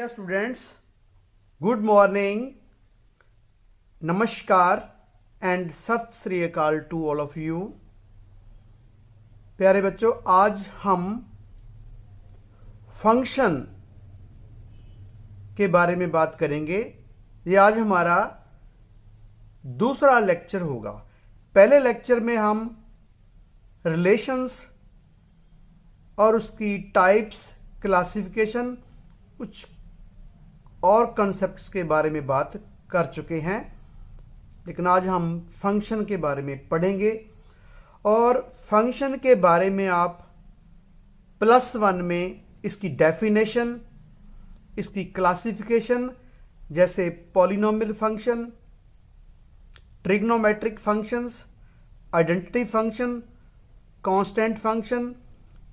Dear students, good morning, नमस्कार and सत श्री अकाल टू ऑल ऑफ यू। प्यारे बच्चों, आज हम फंक्शन के बारे में बात करेंगे। ये आज हमारा दूसरा लेक्चर होगा। पहले लेक्चर में हम रिलेशंस और उसकी टाइप्स, क्लासिफिकेशन, कुछ और कॉन्सेप्ट्स के बारे में बात कर चुके हैं, लेकिन आज हम फंक्शन के बारे में पढ़ेंगे। और फंक्शन के बारे में आप +1 में इसकी डेफिनेशन, इसकी क्लासिफिकेशन, जैसे polynomial function, trigonometric functions, identity function, constant function,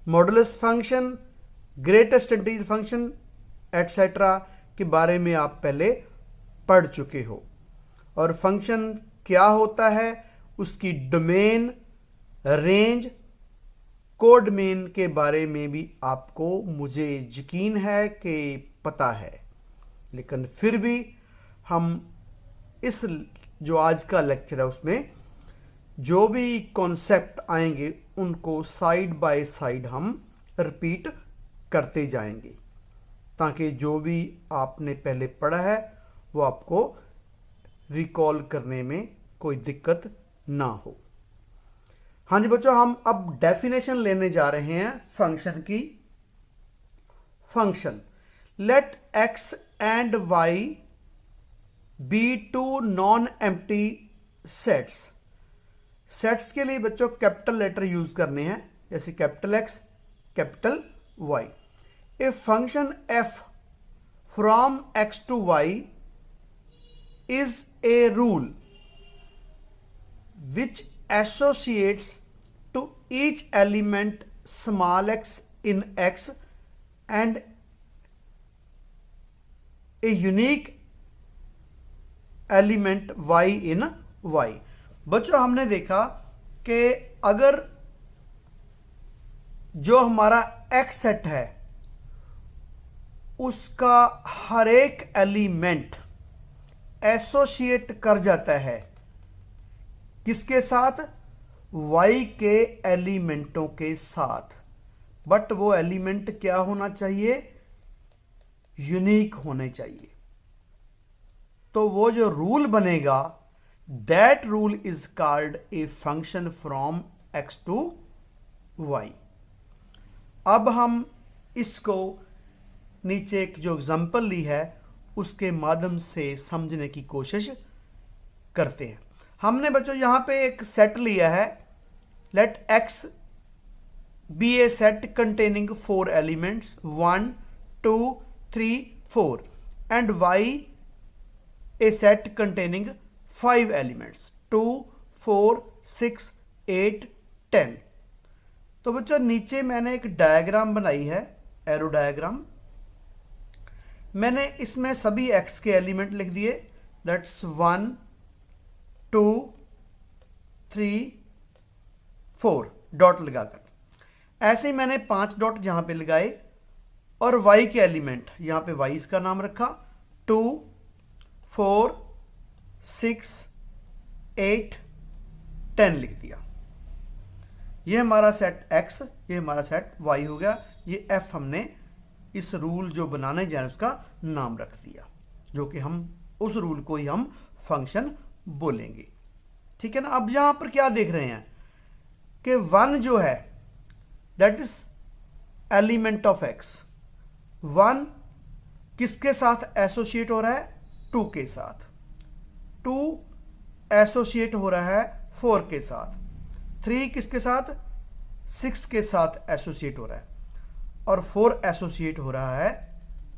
modulus function, greatest integer function etcetera के बारे में आप पहले पढ़ चुके हो। और फंक्शन क्या होता है, उसकी डोमेन, रेंज, कोडमेन के बारे में भी आपको, मुझे यकीन है कि पता है, लेकिन फिर भी हम इस जो आज का लेक्चर है उसमें जो भी कॉन्सेप्ट आएंगे उनको साइड बाय साइड हम रिपीट करते जाएंगे, ताकि जो भी आपने पहले पढ़ा है वो आपको रिकॉल करने में कोई दिक्कत ना हो। हाँ जी बच्चों, हम अब डेफिनेशन लेने जा रहे हैं फंक्शन की। Function, let x and y be to non empty sets. Sets के लिए बच्चों कैपिटल लेटर यूज करने हैं, जैसे capital X, capital Y। A function f from x to y is a rule which associates to each element small x in x and a unique element y in y। बच्चों, हमने देखा कि अगर जो हमारा x सेट है उसका हर एक एलिमेंट एसोसिएट कर जाता है किसके साथ, y के एलिमेंटों के साथ। बट वो एलिमेंट क्या होना चाहिए, यूनिक होने चाहिए। तो वो जो रूल बनेगा, that rule is called a function from x to y। अब हम इसको नीचे एक जो एग्जांपल ली है उसके माध्यम से समझने की कोशिश करते हैं। हमने बच्चों यहां पे एक सेट लिया है, let x be a set containing 4 elements 1 2 3 4 and y a set containing 5 elements 2 4 6 8 10। तो बच्चों नीचे मैंने एक डायग्राम बनाई है, एरो डायग्राम। मैंने इसमें सभी x के एलिमेंट लिख दिए, दैट्स 1 2 3 4 डॉट लगाकर। ऐसे ही मैंने 5 डॉट यहां पे लगाए और y के एलिमेंट, यहां पे y इसका नाम रखा, 2 4 6 8 10 लिख दिया। ये हमारा सेट x, ये हमारा सेट y हो गया। ये f हमने इस रूल जो बनाने जाए उसका नाम रख दिया, जो कि हम उस रूल को ही हम फंक्शन बोलेंगे। ठीक है ना। अब यहां पर क्या देख रहे हैं कि 1 जो है that is element of x। 1 किसके साथ एसोसिएट हो रहा है, 2 के साथ। 2 एसोसिएट हो रहा है 4 के साथ। 3 किसके साथ, 6 के साथ एसोसिएट हो रहा है। और 4 एसोसिएट हो रहा है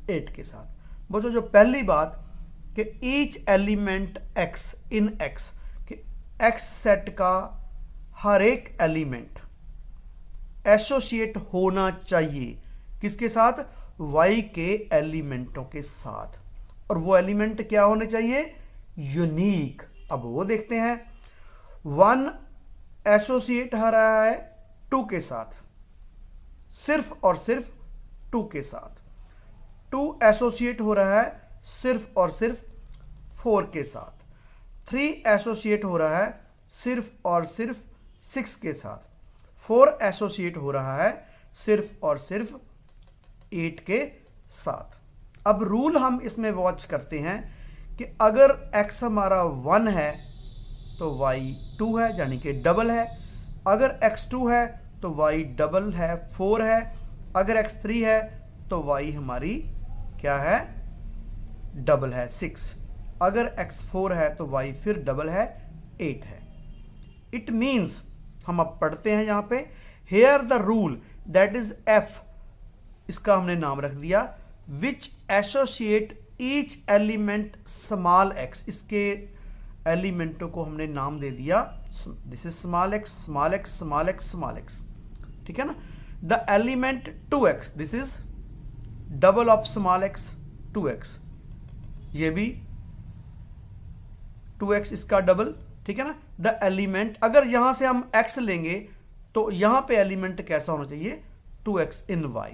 8 के साथ। बच्चों, जो पहली बात कि ईच एलिमेंट x इन x, कि x सेट का हर एक एलिमेंट एसोसिएट होना चाहिए किसके साथ, y के एलिमेंटों के साथ। और वो एलिमेंट क्या होने चाहिए, यूनिक। अब वो देखते हैं। 1 एसोसिएट हो रहा है 2 के साथ, सिर्फ और सिर्फ 2 के साथ। 2 एसोसिएट हो रहा है सिर्फ और सिर्फ 4 के साथ, 3 एसोसिएट हो रहा है सिर्फ और सिर्फ 6 के साथ, 4 एसोसिएट हो रहा है सिर्फ और सिर्फ 8 के साथ। अब रूल हम इसमें वॉच करते हैं कि अगर x हमारा 1 है तो y 2 है, यानी कि डबल है। अगर x 2 है तो y डबल है, 4 है। अगर x 3 है तो y हमारी क्या है, डबल है, 6। अगर x 4 है तो y फिर डबल है, 8 है। इट मीन्स, हम अब पढ़ते हैं यहां पे, here the rule that is f, इसका हमने नाम रख दिया, which associate each element small x, इसके एलिमेंटों को हमने नाम दे दिया, this is small x, small x, small x, small x, ठीक है ना। The element 2x, this is double of small x, 2x, ये भी 2x इसका डबल, ठीक है ना। द एलिमेंट, अगर यहां से हम x लेंगे तो यहां पे एलिमेंट कैसा होना चाहिए, 2x in y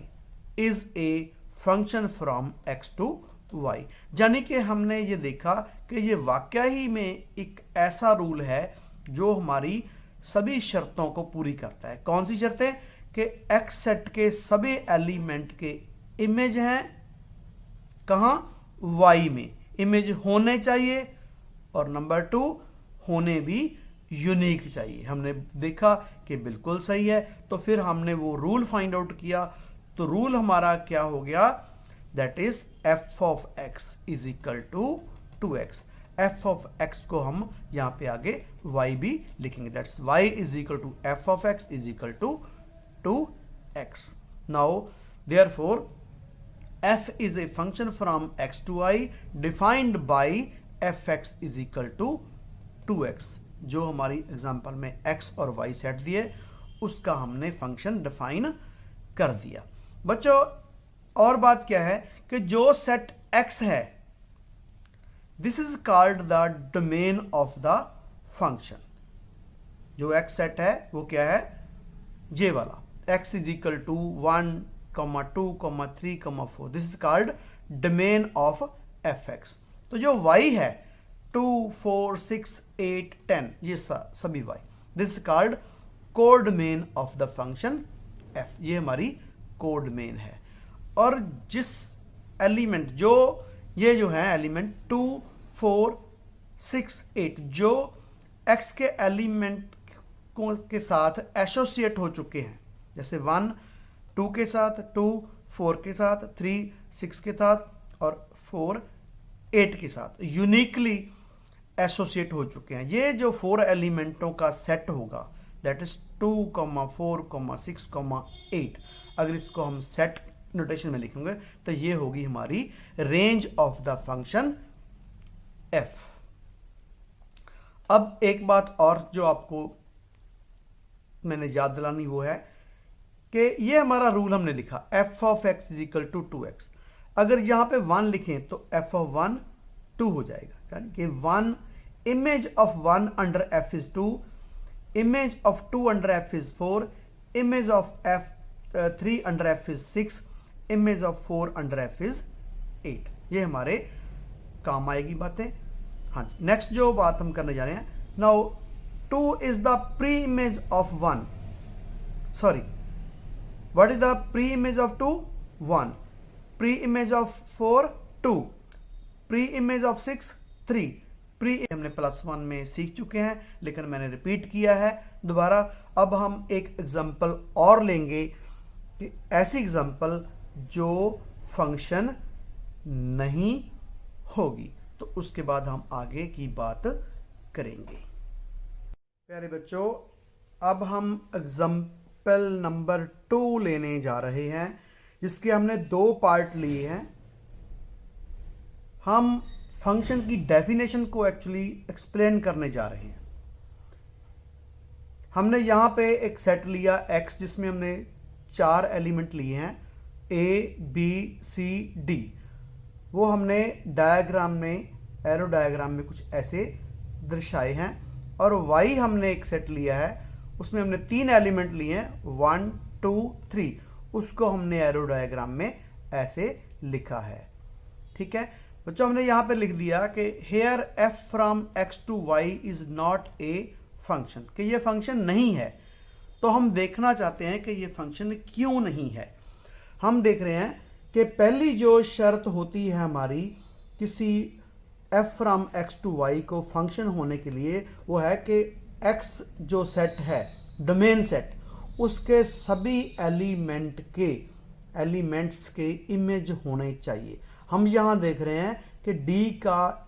is a function from x to y। यानी कि हमने ये देखा कि ये वाकया ही में एक ऐसा रूल है जो हमारी सभी शर्तों को पूरी करता है। कौन सी शर्तें, कि x सेट के सभी एलिमेंट के इमेज हैं कहां, y में, इमेज होने चाहिए, और नंबर 2 होने भी यूनिक चाहिए। हमने देखा कि बिल्कुल सही है, तो फिर हमने वो रूल फाइंड आउट किया। तो रूल हमारा क्या हो गया, that is f of x is equal to 2x। f of x को हम यहां पे आगे y भी लिखेंगे, that's y is equal to f of x is equal to 2x। Now therefore f is a function from x to y defined by fx is equal to 2x। जो हमारी example में x और y set दिए उसका हमने function define कर दिया। बच्चों और बात क्या है कि जो सेट x है, this is called the domain of the function. जो x सेट है वो क्या है, j वाला, x is equal to 1, 2, 3, 4, this is called domain of fx। तो जो y है 2, 4, 6, 8, 10, ये सभी y, this is called कोडमेन of the function f। ये हमारी कोडमेन है। और जिस एलिमेंट, जो ये जो है एलिमेंट 2, 4, 6, 8, जो x के एलिमेंट के साथ एसोसिएट हो चुके हैं, जैसे 1 2 के साथ, 2 4 के साथ, 3 6 के साथ और 4 8 के साथ यूनिकली एसोसिएट हो चुके हैं, ये जो 4 एलिमेंटों का सेट होगा, दैट इज 2, 4, 6, 8। अगर इसको हम सेट नोटेशन में लिखेंगे तो ये होगी हमारी range of the function f। अब एक बात और जो आपको मैंने याद दिलानी वो है कि ये हमारा रूल हमने लिखा, f of x is equal to 2x। अगर यहां पे 1 लिखें तो f ऑफ 1 2 हो जाएगा, यानी कि 1 image of 1 under f is 2, image of 2 under f is 4, image of f 3 under f is 6, image of 4 under f is 8। ये हमारे काम आएगी बातें। हाँ जी, नेक्स्ट जो बात हम करने जा रहे हैं, now 2 is the pre image of 1, sorry, what is the pre image of 2, 1, pre image of 4, 2, pre image of 6, 3, pre हमने +1 में सीख चुके हैं, लेकिन मैंने रिपीट किया है दोबारा। अब हम एक एग्जांपल और लेंगे कि ऐसी एग्जांपल जो फंक्शन नहीं होगी, तो उसके बाद हम आगे की बात करेंगे। प्यारे बच्चों, अब हम एग्जांपल नंबर 2 लेने जा रहे हैं, जिसके हमने 2 पार्ट लिए हैं। हम फंक्शन की डेफिनेशन को एक्चुअली एक्सप्लेन करने जा रहे हैं। हमने यहां पे एक सेट लिया x, जिसमें हमने 4 एलिमेंट लिए हैं a, b, c, d। वो हमने डायग्राम में, एरो डायग्राम में कुछ ऐसे दर्शाए हैं। और y हमने एक सेट लिया है, उसमें हमने 3 एलिमेंट लिए हैं 1, 2, 3, उसको हमने एरो डायग्राम में ऐसे लिखा है। ठीक है बच्चों, हमने यहां पे लिख दिया कि here f from x to y is not a function, कि ये फंक्शन नहीं है। तो हम देखना चाहते हैं कि ये फंक्शन क्यों नहीं है। हम देख रहे हैं कि पहली जो शर्त होती है हमारी किसी f from x to y को फंक्शन होने के लिए, वो है कि x जो सेट है, डोमेन सेट, उसके सभी एलिमेंट्स के इमेज होने चाहिए। हम यहां देख रहे हैं कि D का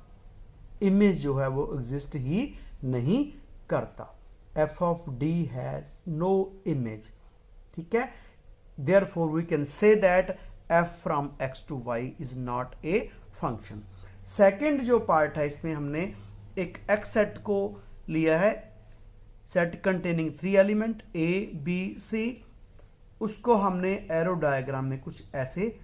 इमेज जो है वो एग्जिस्ट ही नहीं करता। f of D has no image। ठीक है, therefore we can say that f from x to y is not a function। Second जो पार्ट है, इसमें हमने एक x सेट को लिया है, set containing 3 element a b c, उसको हमने एरो डायग्राम में कुछ ऐसे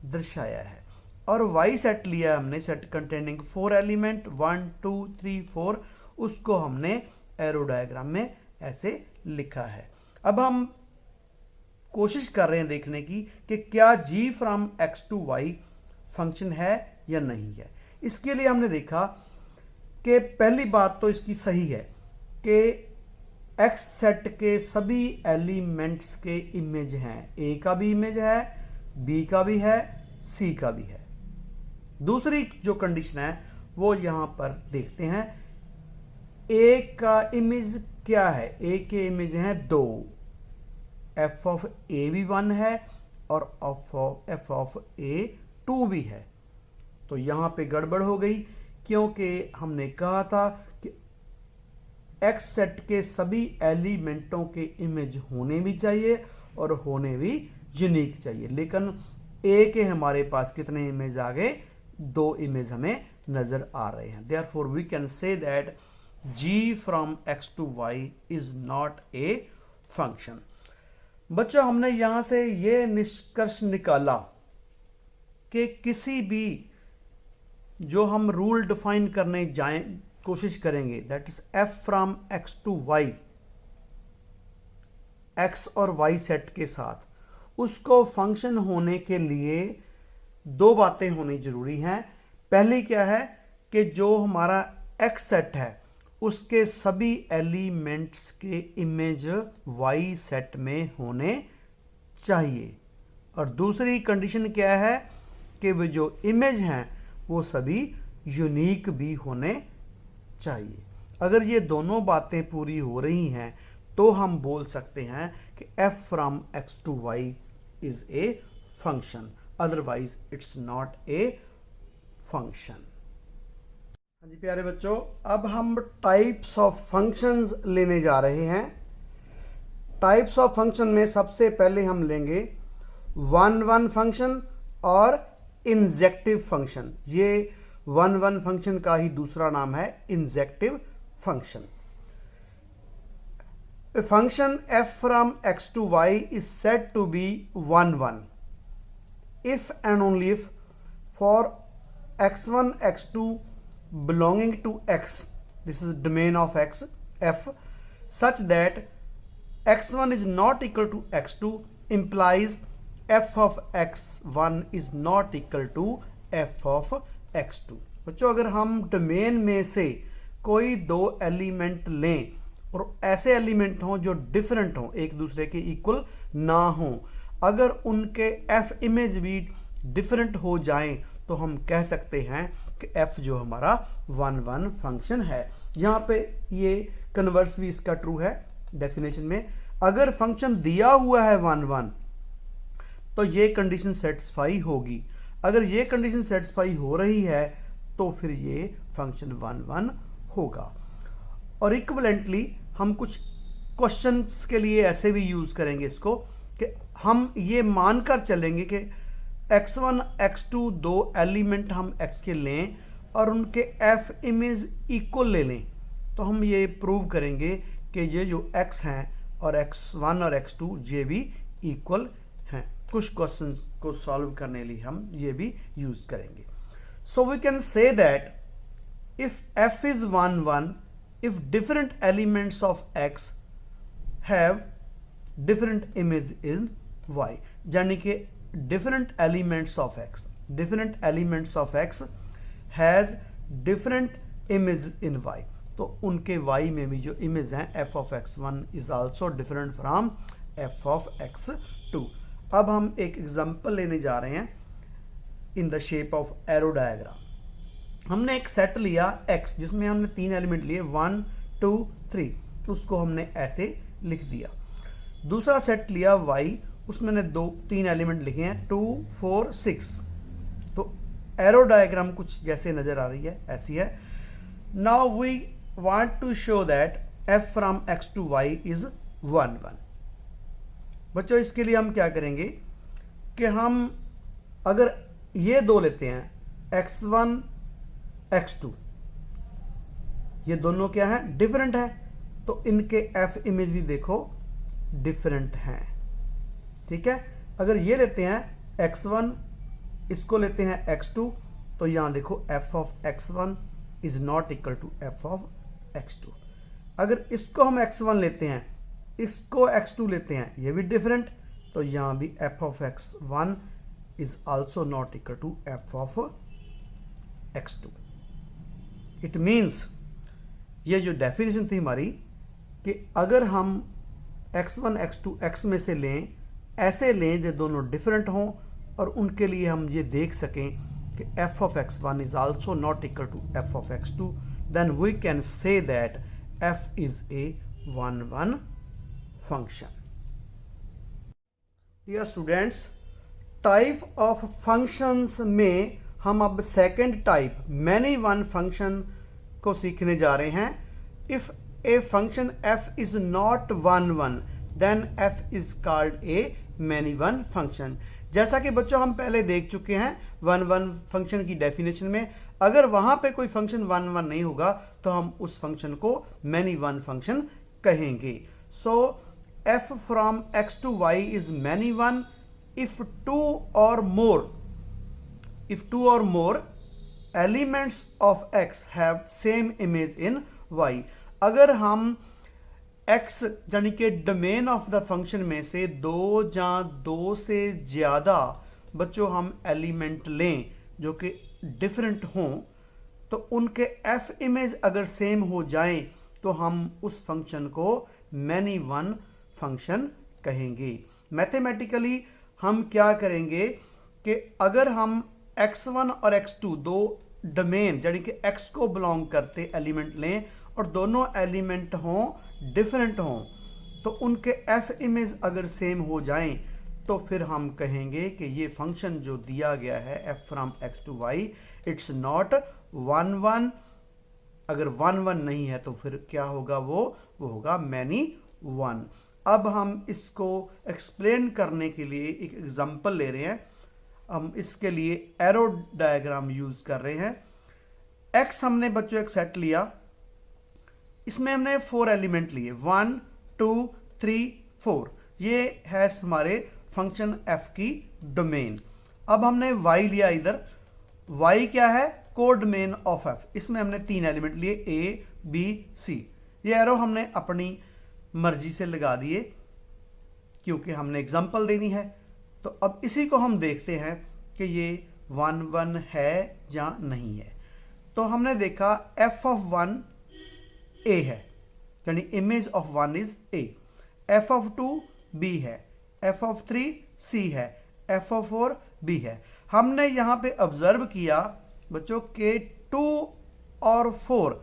दर्शाया है। और y सेट लिया हमने, सेट कंटेनिंग 4 एलिमेंट 1 2 3 4, उसको हमने एरो डायग्राम में ऐसे लिखा है। अब हम कोशिश कर रहे हैं देखने की कि क्या g from x to y function है या नहीं है। इसके लिए हमने देखा कि पहली बात तो इसकी सही है कि x सेट के सभी एलिमेंट्स के इमेज हैं। a का भी इमेज है, b का भी है, c का भी है। दूसरी जो कंडीशन है वो यहां पर देखते हैं। a का इमेज क्या है? a के इमेज हैं 2, f ऑफ a भी 1 है और f ऑफ a 2 भी है। तो यहां पे गड़बड़ हो गई, क्योंकि हमने कहा था कि x सेट के सभी एलिमेंटों के इमेज होने भी चाहिए और होने भी यूनिक चाहिए, लेकिन a के हमारे पास कितने इमेज आ गए? 2 इमेज हमें नजर आ रहे हैं। Therefore we can say that g from x to y is not a function. बच्चों, हमने यहां से ये निष्कर्ष निकाला कि किसी भी जो हम रूल डिफाइन करने जाएं कोशिश करेंगे, that is f from x to y, x और y सेट के साथ, उसको फंक्शन होने के लिए 2 बातें होनी जरूरी हैं। पहली क्या है कि जो हमारा x सेट है उसके सभी एलिमेंट्स के इमेज y सेट में होने चाहिए, और दूसरी कंडीशन क्या है कि वो जो इमेज हैं वो सभी यूनिक भी होने चाहिए। अगर ये दोनों बातें पूरी हो रही हैं तो हम बोल सकते हैं कि f from x to y is a function, otherwise it's not a function. हाँ जी प्यारे बच्चों, अब हम टाइप्स ऑफ फंक्शंस लेने जा रहे हैं। टाइप्स ऑफ फंक्शन में सबसे पहले हम लेंगे 1-1 फंक्शन और इंजेक्टिव फंक्शन। ये 1-1 फंक्शन का ही दूसरा नाम है injective function. A function f from x to y is said to be 1-1 if and only if for x1 x2 belonging to x, this is domain of x f, such that x1 is not equal to x2 implies f of x1 is not equal to f of x2। बच्चों, अगर हम domain में से कोई 2 element लें और ऐसे element हों जो डिफरेंट हों, एक दूसरे के इक्वल ना हों, अगर उनके f इमेज भी डिफरेंट हो जाएं तो हम कह सकते हैं कि f जो हमारा 1-1 फंक्शन है। यहां पे ये कन्वर्स भी इसका ट्रू है डेफिनेशन में। अगर फंक्शन दिया हुआ है 1-1 तो ये कंडीशन सेटिस्फाई होगी। अगर ये कंडीशन सेटिस्फाई हो रही है तो फिर ये फंक्शन 1-1 होगा। और इक्विवेलेंटली हम कुछ क्वेश्चंस के लिए ऐसे भी यूज करेंगे इसको कि हम ये मानकर चलेंगे कि x1 x2 2 एलिमेंट हम x के लें और उनके f इमेज इक्वल ले लें, तो हम ये प्रूव करेंगे कि ये जो x हैं और x1 और x2 ये भी इक्वल हैं। कुछ क्वेश्चंस को सॉल्व करने लिए हम ये भी यूज करेंगे। So we can say that if f is 1-1 if different elements of x have different image in y, यानी कि different elements of x, different elements of x has different image in y, तो उनके y में भी जो image है f of x1 is also different from f of x2। अब हम एक एग्जांपल लेने जा रहे हैं in the shape of arrow diagram. हमने एक सेट लिया x जिसमें हमने 3 एलिमेंट लिए 1 2 3, उसको हमने ऐसे लिख दिया। दूसरा सेट लिया y, उसमें ने 3 एलिमेंट लिखे हैं 2 4 6, तो एरो डायग्राम कुछ जैसे नजर आ रही है, ऐसी है। Now we want to show that f from x to y is 1 1। बच्चों इसके लिए हम क्या करेंगे कि हम अगर ये दो लेते हैं x1 x2, ये दोनों क्या है, डिफरेंट है, तो इनके f इमेज भी देखो डिफरेंट हैं, ठीक है। अगर ये लेते हैं x1, इसको लेते हैं x2, तो यहां देखो f of x1 is not equal to f of x2। अगर इसको हम x1 लेते हैं, इसको x2 लेते हैं, ये भी डिफरेंट, तो यहां भी f of x1 is also not equal to f of x2। It means ये जो डेफिनेशन थी हमारी कि अगर हम x1 x2 x में से लें, ऐसे लें जो दोनों डिफरेंट हों और उनके लिए हम ये देख सकें कि f of x1 is also not equal to f of x2, then we can say that f is a 1 1 function। Dear students, type of functions में हम अब second type many one function को सीखने जा रहे हैं। If a function f is not 1 1, then f is called a many one function. जैसा कि बच्चों हम पहले देख चुके हैं 1 1 फंक्शन की डेफिनेशन में, अगर वहां पे कोई फंक्शन 1 1 नहीं होगा तो हम उस फंक्शन को मैनी वन फंक्शन कहेंगे। सो f from x to y is many one if two or more elements of x have same image in y। अगर हम x यानी कि डोमेन ऑफ द फंक्शन में से दो से ज्यादा बच्चों हम एलिमेंट लें जो कि डिफरेंट हों, तो उनके f इमेज अगर सेम हो जाएं तो हम उस फंक्शन को मैनी वन फंक्शन कहेंगे। मैथमेटिकली हम क्या करेंगे कि अगर हम x1 और x2 दो डोमेन यानी कि x को बिलोंग करते एलिमेंट लें और दोनों एलिमेंट हों डिफरेंट हों, तो उनके f इमेज अगर सेम हो जाएं तो फिर हम कहेंगे कि ये फंक्शन जो दिया गया है f from x to y it's not 1 1। अगर 1 1 नहीं है तो फिर क्या होगा, वो होगा मैनी वन। अब हम इसको एक्सप्लेन करने के लिए एक एग्जांपल ले रहे हैं। हम इसके लिए एरो डायग्राम यूज कर रहे हैं। x हमने बच्चों एक सेट लिया, इसमें हमने 4 एलिमेंट लिए 1 2 3 4, ये है हमारे फंक्शन f की डोमेन। अब हमने y लिया इधर, y क्या है, कोडोमेन ऑफ f, इसमें हमने 3 एलिमेंट लिए a b c। ये एरो हमने अपनी मर्जी से लगा दिए क्योंकि हमने एग्जांपल देनी है। तो अब इसी को हम देखते हैं कि ये 1 1 है या नहीं है। तो हमने देखा f ऑफ 1 a है, यानी image of 1 is a, f of 2 b है, f ऑफ 3 c है, f ऑफ 4 b है। हमने यहां पे ऑब्जर्व किया बच्चों के 2 और 4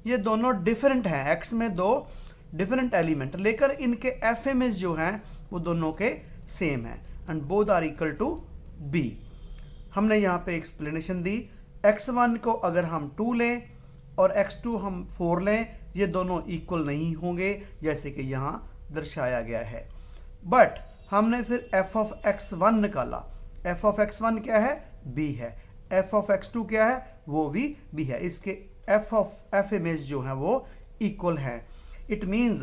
ये दोनों डिफरेंट हैं, x में दो डिफरेंट एलिमेंट, लेकर इनके f इमेज जो हैं वो दोनों के सेम है and both are equal to b। हमने यहां पे एक्सप्लेनेशन दी, x1 को अगर हम 2 लें और x2 हम 4 लें, ये दोनों इक्वल नहीं होंगे जैसे कि यहां दर्शाया गया है। बट हमने फिर f ऑफ x1 निकाला, f ऑफ x1 क्या है, b है, f ऑफ x2 क्या है, वो भी b है। इसके f इमेज जो है वो इक्वल है। It means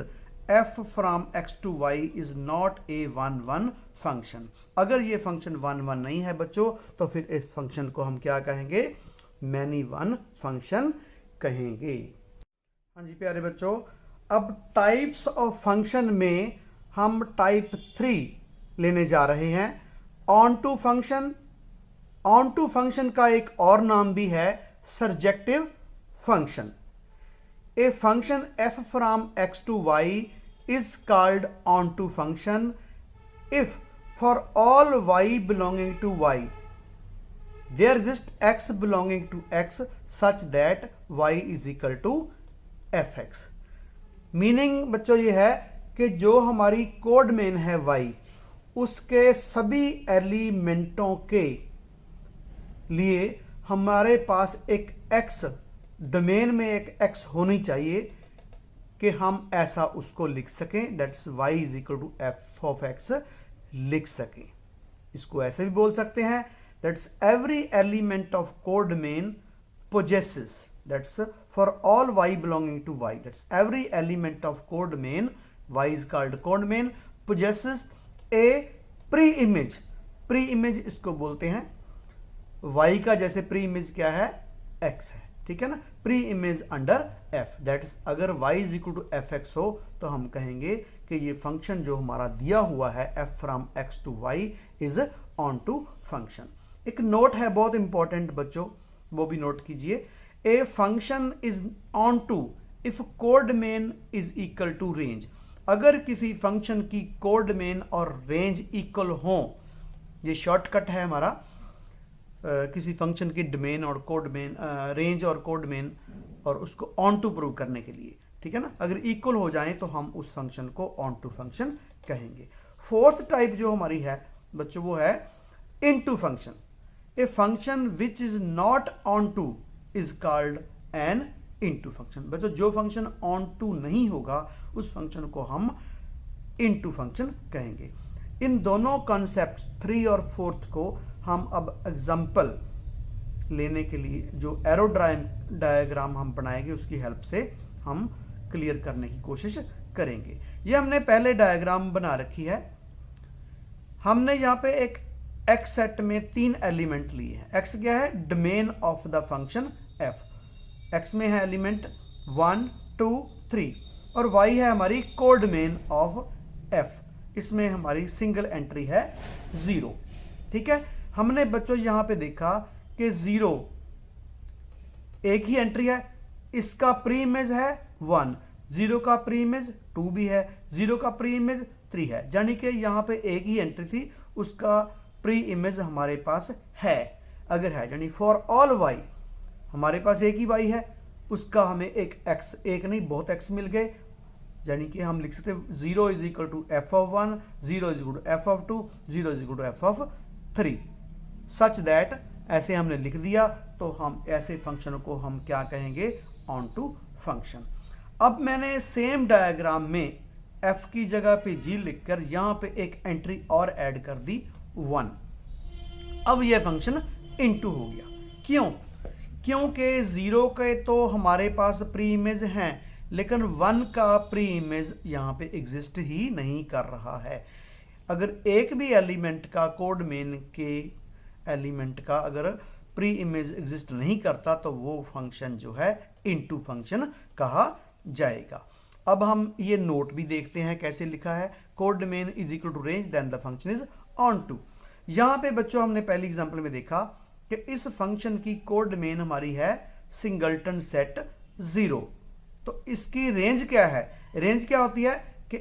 f from x to y is not a 1 1 function. अगर ये फंक्शन 1 1 नहीं है बच्चों तो फिर इस फंक्शन को हम क्या कहेंगे, मैनी वन फंक्शन कहेंगे। हाँ जी प्यारे बच्चों, अब टाइप्स ऑफ फंक्शन में हम टाइप 3 लेने जा रहे हैं। Onto function, onto function का एक और नाम भी है surjective function. A function f from x to y is called on to function if for all y belonging to y there exists x belonging to x such that y is equal to fx। Meaning बच्चों ये है कि जो हमारी code main है y, उसके सभी एलिमेंटों के लिए हमारे पास एक x, डोमेन में एक x होनी चाहिए कि हम ऐसा उसको लिख सकें, that's y is equal to f of x लिख सकें। इसको ऐसे भी बोल सकते हैं, that's every element of codomain possesses, that's for all y belonging to y, that's every element of code main, y is called code main, possesses a pre-image। pre-image इसको बोलते हैं, y का जैसे pre-image क्या है, x है, ठीक है ना, pre-image under f, that is अगर y is equal to f x हो तो हम कहेंगे कि ये फंक्शन जो हमारा दिया हुआ है f from x to y is onto function. एक नोट है बहुत इंपॉर्टेंट बच्चों, वो भी नोट कीजिए, a function is onto if codomain is equal to range. अगर किसी फंक्शन की कोड मेन और रेंज इक्वल हो, ये शॉर्टकट है हमारा किसी फंक्शन की डोमेन और कोड मेन, रेंज और कोड मेन, और उसको ऑन टू प्रूव करने के लिए, ठीक है ना, अगर इक्वल हो जाए तो हम उस फंक्शन को ऑन टू फंक्शन कहेंगे। फोर्थ टाइप जो हमारी है बच्चों वो है into function. A function which is not on two is called an into function. बच्चों जो फंक्शन ऑन टू नहीं होगा उस फंक्शन को हम इनटू फंक्शन कहेंगे। इन दोनों कॉन्सेप्ट 3 और 4 को हम अब एग्जाम्पल लेने के लिए जो एरो डायग्राम हम बनाएंगे उसकी हेल्प से हम क्लियर करने की कोशिश करेंगे। ये हमने पहले डायग्राम बना रखी है। हमने यहाँ पे एक x सेट में 3 एलिमेंट लिए हैं। x क्या है, domain of the function f, x में है एलिमेंट 1 2 3, और y है हमारी कोड मेन ऑफ f, इसमें हमारी सिंगल एंट्री है 0, ठीक है। हमने बच्चों यहां पे देखा कि 0 एक ही एंट्री है, इसका प्री इमेज है 1, 0 का प्री इमेज 2 भी है, 0 का प्री इमेज 3 है, यानी कि यहां पे एक ही एंट्री थी, उसका प्री इमेज हमारे पास है। अगर है यानी फॉर ऑल y हमारे पास एक ही y है, उसका हमें एक x, एक नहीं बहुत x मिल गए, यानी कि हम लिख सकते हैं 0 is equal to f of 1, 0 is equal to f of 2, 0 is equal to f of 3, such that ऐसे हमने लिख दिया तो हम ऐसे फंक्शन को हम क्या कहेंगे, ऑन टू फंक्शन। अब मैंने सेम डायग्राम में f की जगह पे g लिखकर यहां पे एक एंट्री और ऐड कर दी 1। अब यह फंक्शन इनटू हो गया। क्यों? क्योंकि 0 के तो हमारे पास प्री इमेज हैं, लेकिन 1 का प्री इमेज यहां पे एग्जिस्ट ही नहीं कर रहा है। अगर एक भी एलिमेंट का कोड मेन के एलिमेंट का अगर प्री इमेज एग्जिस्ट नहीं करता तो वो फंक्शन जो है इनटू फंक्शन कहा जाएगा। अब हम ये नोट भी देखते हैं कैसे लिखा है, codomain is equal to range then the function is onto. यहां पे बच्चों हमने पहली एग्जांपल में देखा कि इस फंक्शन की कोड मेन हमारी है सिंगलटन सेट 0, तो इसकी रेंज क्या है, रेंज क्या होती है कि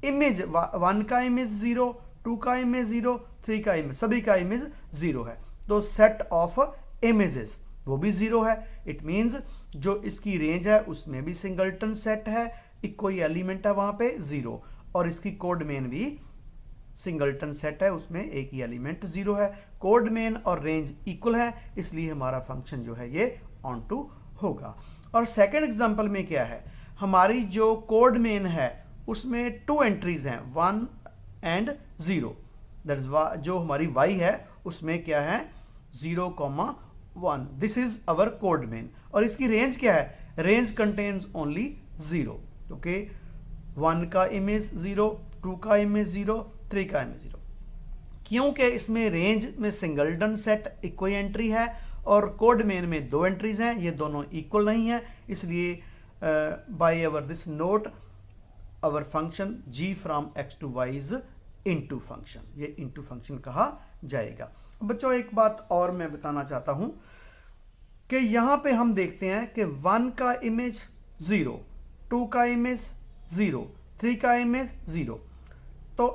इमेज 1 का इमेज 0, 2 का इमेज 0, 3 का इमेज, सभी का इमेज 0 है, तो सेट ऑफ इमेजेस वो भी 0 है। इट मींस जो इसकी रेंज है उसमें भी सिंगलटन सेट है, एक कोई एलिमेंट है वहां पे 0, और इसकी कोड मेन भी सिंगलटन सेट है, उसमें एक ही एलिमेंट 0 है। कोड मेन और रेंज इक्वल है, इसलिए हमारा फंक्शन जो है ये ऑन टू होगा। और सेकेंड एग्जाम्पल में क्या है, हमारी जो कोड मेन है उसमें 2 एंट्रीज हैं 1 एंड 0, दैट इज जो हमारी y है उसमें क्या है 0,1, this is our code main, और इसकी रेंज क्या है, रेंज कंटेन्स ओनली 0, ओके, 1 का इमेज 0, 2 का इमेज 0, 3 का इमेज 0। क्योंकि इसमें रेंज में सिंगलटन सेट एक कोई एंट्री है और कोड मेन में 2 एंट्रीज हैं, ये दोनों इक्वल नहीं है, इसलिए by our this note our function g from x to y is into function, ये इनटू फंक्शन कहा जाएगा। बच्चों एक बात और मैं बताना चाहता हूं कि यहां पे हम देखते हैं कि 1 का इमेज 0, 2 का इमेज 0, 3 का इमेज 0, तो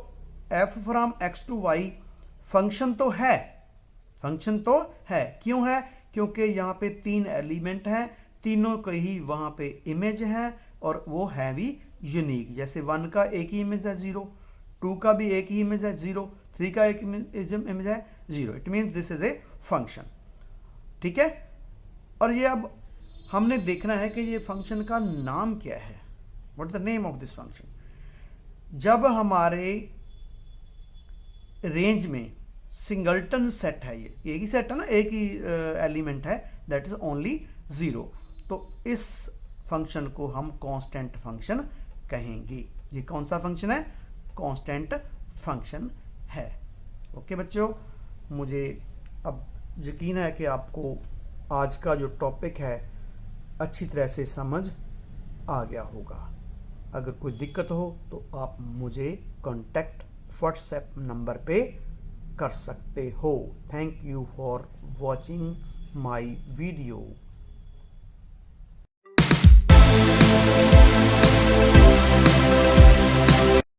f from x to y function तो है, फंक्शन तो है। क्यों है? क्योंकि यहां पे 3 एलिमेंट हैं, तीनों के ही वहां पे इमेज है और वो है भी यूनिक। जैसे 1 का एक ही इमेज है 0, 2 का भी एक ही इमेज है 0, 3 का एक इमेज है 0। It means this is a function. ठीक है, और ये अब हमने देखना है कि ये फंक्शन का नाम क्या है, what is the name of this function. जब हमारे रेंज में सिंगल्टन सेट है, ये एक ही सेट है ना, एक ही एलिमेंट है, दैट इज ओनली 0, तो इस फंक्शन को हम कांस्टेंट फंक्शन कहेंगे। ये कौन सा फंक्शन है? कांस्टेंट फंक्शन है। ओके बच्चों, मुझे अब यकीन है कि आपको आज का जो टॉपिक है अच्छी तरह से समझ आ गया होगा। अगर कोई दिक्कत हो तो आप मुझे कांटेक्ट व्हाट्सएप नंबर पे कर सकते हो। Thank you for watching my video.